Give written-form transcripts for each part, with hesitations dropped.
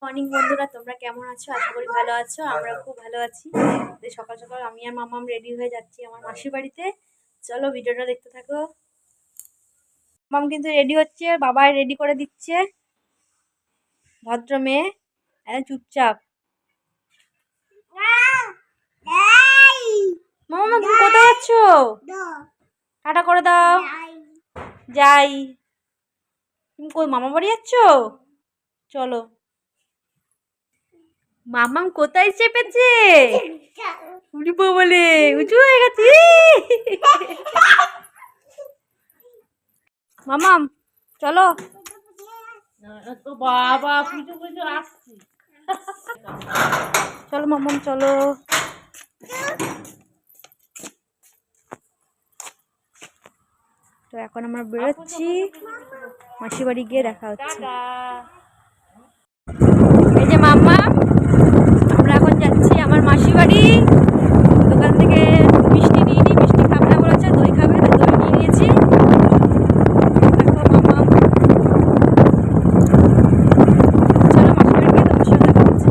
Morning বন্ধুরা, তোমরা কেমন আছো? আশা করি ভালো আছো। আমরা খুব ভালো আছি। সকাল সকাল আমি আর মামাম রেডি হয়ে যাচ্ছি আমার মাসির বাড়িতে। চলো ভিডিওটা দেখতে থাকো। মামাম কিন্তু রেডি হচ্ছে, বাবাই রেডি করে দিচ্ছে। ভদ্র মেয়ে, চুপচাপ। মামা তুমি কোথায় যাচ্ছ? টাটা করে দাও। যাই। তুমি কই মামা বাড়ি যাচ্ছ? চলো। মামাম কোথায় চেপেছে? উড়িব বলে উঁচু হয়ে গেছি। মামাম চলো। বাবা পুজো পুজো আসছি। চলো মামাম চলো। তো এখন আমরা বেরোচ্ছি, মাসি বাড়ি গিয়ে দেখা হচ্ছে। এই যে মাম্মা, আমরা এখন যাচ্ছি আমার মাসি বাড়ি। দোকান থেকে মিষ্টি নিয়ে নিই, মিষ্টি খাবে না বলেছে, দই খাবে, দই নিয়ে নিয়েছি। দেখো মাম্মা, চলো মাসি বাড়ি গিয়ে তোমার সাথে দেখা হচ্ছে।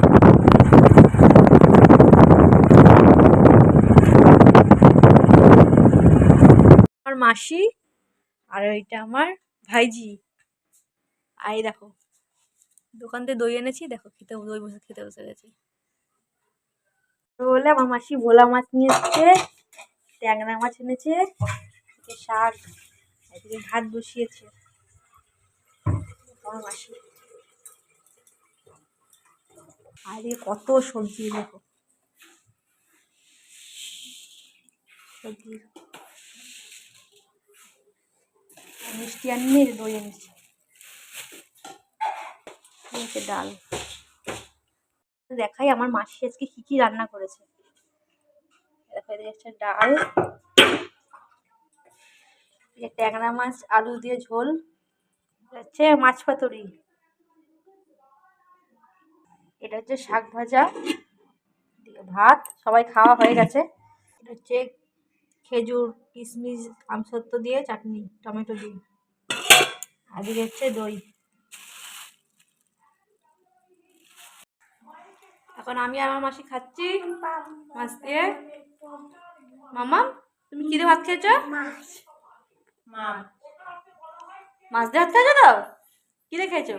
আমার মাসি আর ওইটা আমার ভাইজি। আর এই দেখো দোকান থেকে দই এনেছি, দেখো দই খেতে বসে গেছে। বলে আমার মাসি ভোলা মাছ নিয়ে এসছে, ট্যাংরা মাছ এনেছে, শাক, এদিকে ভাত বসিয়েছে আমার মাসি। আর কত সবজি, দেখো সবজি, মিষ্টি আনিয়ে দই এনেছে, ডাল। দেখাই আমার মাসি আজকে কি কি রান্না করেছে। দেখো এদিকে হচ্ছে ডাল, ট্যাংরা মাছ আলু দিয়ে ঝোল, হচ্ছে মাছ পাতুরি, এটা হচ্ছে শাক ভাজা, ভাত, সবাই খাওয়া হয়ে গেছে। এটা হচ্ছে খেজুর কিশমিশ আমসত্ব দিয়ে চাটনি, টমেটো দিয়ে, আর এদিকে হচ্ছে দই। এখন আমি আর আমার মাসি খাচ্ছি মাছ দিয়ে। মামা তুমি কি দিয়ে ভাত খেয়েছো? মাছ দিয়ে ভাত খেয়েছো? তো কি দিয়ে খেয়েছো?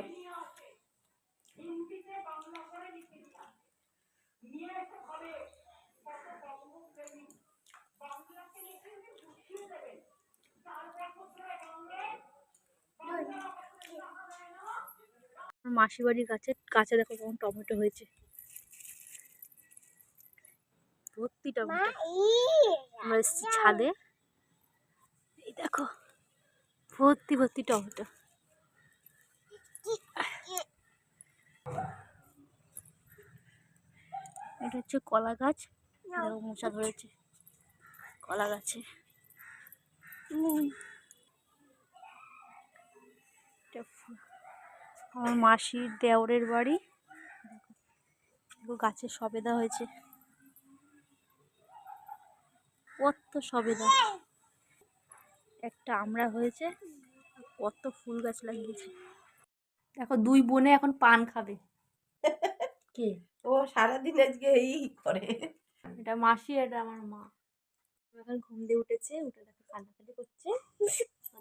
মাসি বাড়ির কাছে দেখো কেমন টমেটো হয়েছে, ভর্তি টমেটো। আমরা এসেছি ছাদে, এই দেখো ভর্তি ভর্তি টমেটো। এটা হচ্ছে কলা গাছ, দেখো মশা ধরেছে কলা গাছে। আমার মাসির দেওরের বাড়ি, গাছে সবেদা হয়েছে, কত সবেদা। একটা আমরা হয়েছে, কত ফুল গাছ লাগিয়েছে। দেখো দুই বোনে এখন পান খাবে। কে ও? সারাদিন আজকে এই করে। এটা মাসি, এটা আমার মা। এখন ঘুম দিয়ে উঠেছে, উঠে দেখো কান্নাকাটি করছে।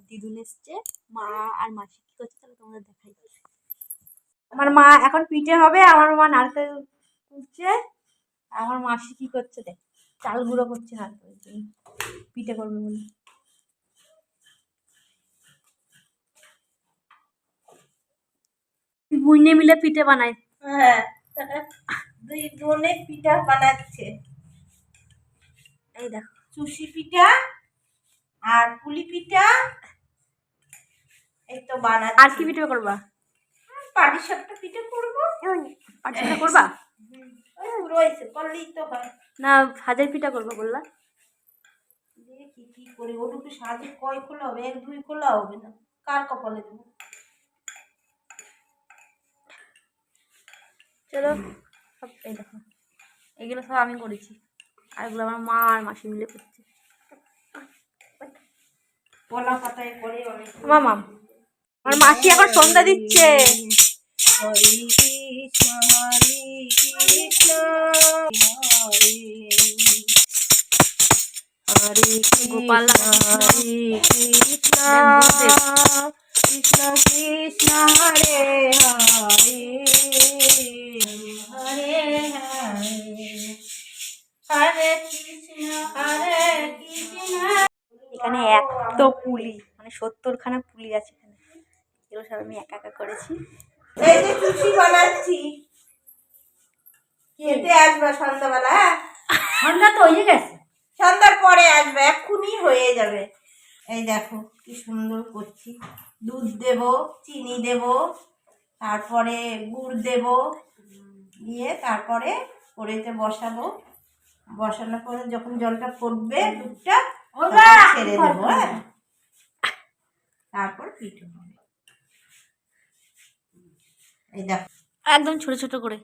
দিদুন এসছে, মা আর মাসি কি করছে তাহলে তোমাদের দেখাই। আমার মা এখন পিঠে হবে, আমার মা নারকেল কুটছে, আমার মাসি কি করছে দেখ, চাল গুঁড়ো করছে হাত করে পিঠে করবে বলে। বুনে মিলে পিঠে বানায়। হ্যাঁ, দুই বোনে পিঠা বানাচ্ছে। এই দেখো চুষি পিঠা আর পুলি পিঠা, এই তো বানাচ্ছে। আর কি পিঠে করবা? পাটিসাপটা পিঠে করবো। পাটিসাপটা করবা? রয়েছে করলেই তো হয় না। ভাজার পিঠা করবো বললা, দেখি কি করে। ওটুকু সাজে কয় খোলা হবে? এক দুই খোলা হবে না, কার কপালে দেবো। চলো সব, এই দেখো এগুলো সব আমি করেছি, আর এগুলো আমার মা আর মাসি মিলে করছে। কলা পাতায় করে অনেক। মামা আমার মাসি এখন সন্ধ্যা দিচ্ছে। হরে কৃষ্ণ হরে গোপাল হরে কৃষ্ণ কৃষ্ণ কৃষ্ণ হরে হরে হরে হরে কৃষ্ণ হরে কৃষ্ণ। এখানে এত পুলি, মানে 70খানা পুলি আছে এখানে, এগুলো সব আমি একা একা করেছি। এই যে টুসি বানাচ্ছি, খেতে আসবে সন্ধ্যাবেলা। সন্ধ্যা তো হয়ে গেছে, সন্ধ্যার পরে আসবে, এক্ষুনি হয়ে যাবে। এই দেখো কি সুন্দর করছি, দুধ দেব, চিনি দেব, তারপরে গুড় দেব, দিয়ে তারপরে কড়াইতে বসাবো। বসানোর পরে যখন জলটা ফুটবে দুধটা ছেড়ে দেবো। হ্যাঁ, তারপর পিঠে হবে। এই দেখো একদম ছোট ছোট করে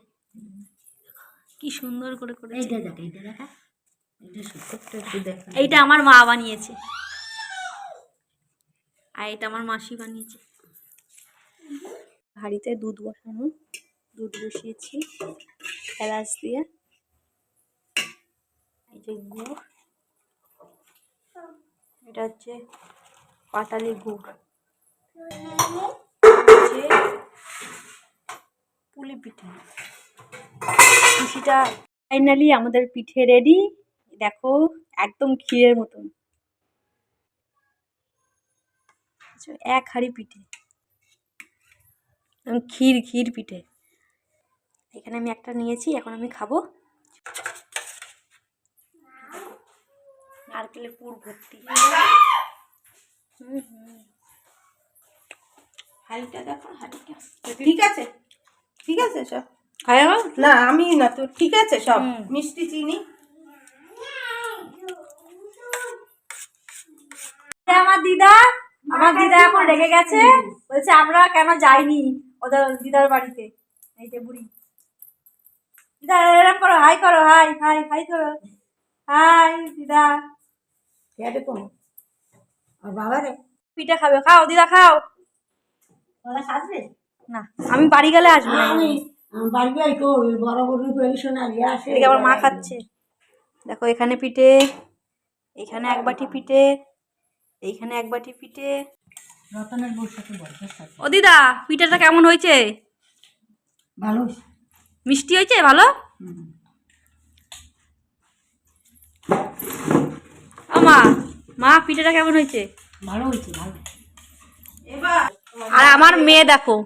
কি সুন্দর করে করে। এইটা আমার মা বানিয়েছে, আর এটা আমার মাসি বানিয়েছে। হাঁড়িতে দুধ বসানো, দুধ বসিয়েছি এলাচ দিয়ে। এই যে গুড়, এটা হচ্ছে পাটালি গুড়, পুলি পিঠে। খুশিটা ফাইনালি আমাদের পিঠে রেডি। দেখো একদম ক্ষীরের মতন, এক হাঁড়ি পিঠে, ক্ষীর ক্ষীর পিঠে। এখানে আমি একটা নিয়েছি, এখন আমি খাবো। নারকেলের পুর ভর্তি। হাঁড়িটা দেখো, হাঁড়িটা ঠিক আছে, ঠিক আছে সব। না আমি না তো, ঠিক আছে সব, মিষ্টি চিনি। আমার দিদা এখন রেগে গেছে, বলছে আমরা কেন যাইনি ওদের দিদার বাড়িতে। এই যে বুড়ি দিদা, এরকম করো, হাই করো, হাই হাই হাই করো, হাই দিদা। আর বাবা রে পিঠে খাবে, খাও দিদা খাও। আসবে না, আমি বাড়ি গেলে আসবো। এদিকে আমার মা খাচ্ছে। দেখো এখানে পিঠে, এখানে এক বাটি পিঠে, এইখানে এক বাটি পিঠে। রতনের বউর সাথে ও দিদা, পিঠাটা কেমন হয়েছে? ভালো, মিষ্টি হয়েছে, ভালো। ও মা, মা পিঠাটা কেমন হয়েছে? ভালো হয়েছে, ভালো। আর আমার মেয়ে দেখো,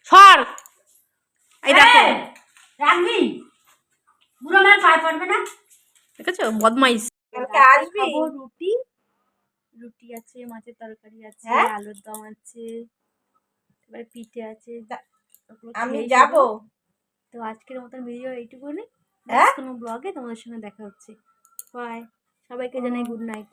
সর, এই দেখো রাখবি, বুড়ো মেয়ে পায়ে পড়বে না, দেখেছো বদমাইশ। আসবি রুটি, রুটি আছে, মাছের তরকারি আছে, আলুর দম আছে, এবার পিঠে আছে। আমি যাব। তো আজকের মতন ভিডিও এইটুকুনি, কোনো ব্লগে তোমাদের সঙ্গে দেখা হচ্ছে। বাই, সবাইকে জানাই গুড নাইট।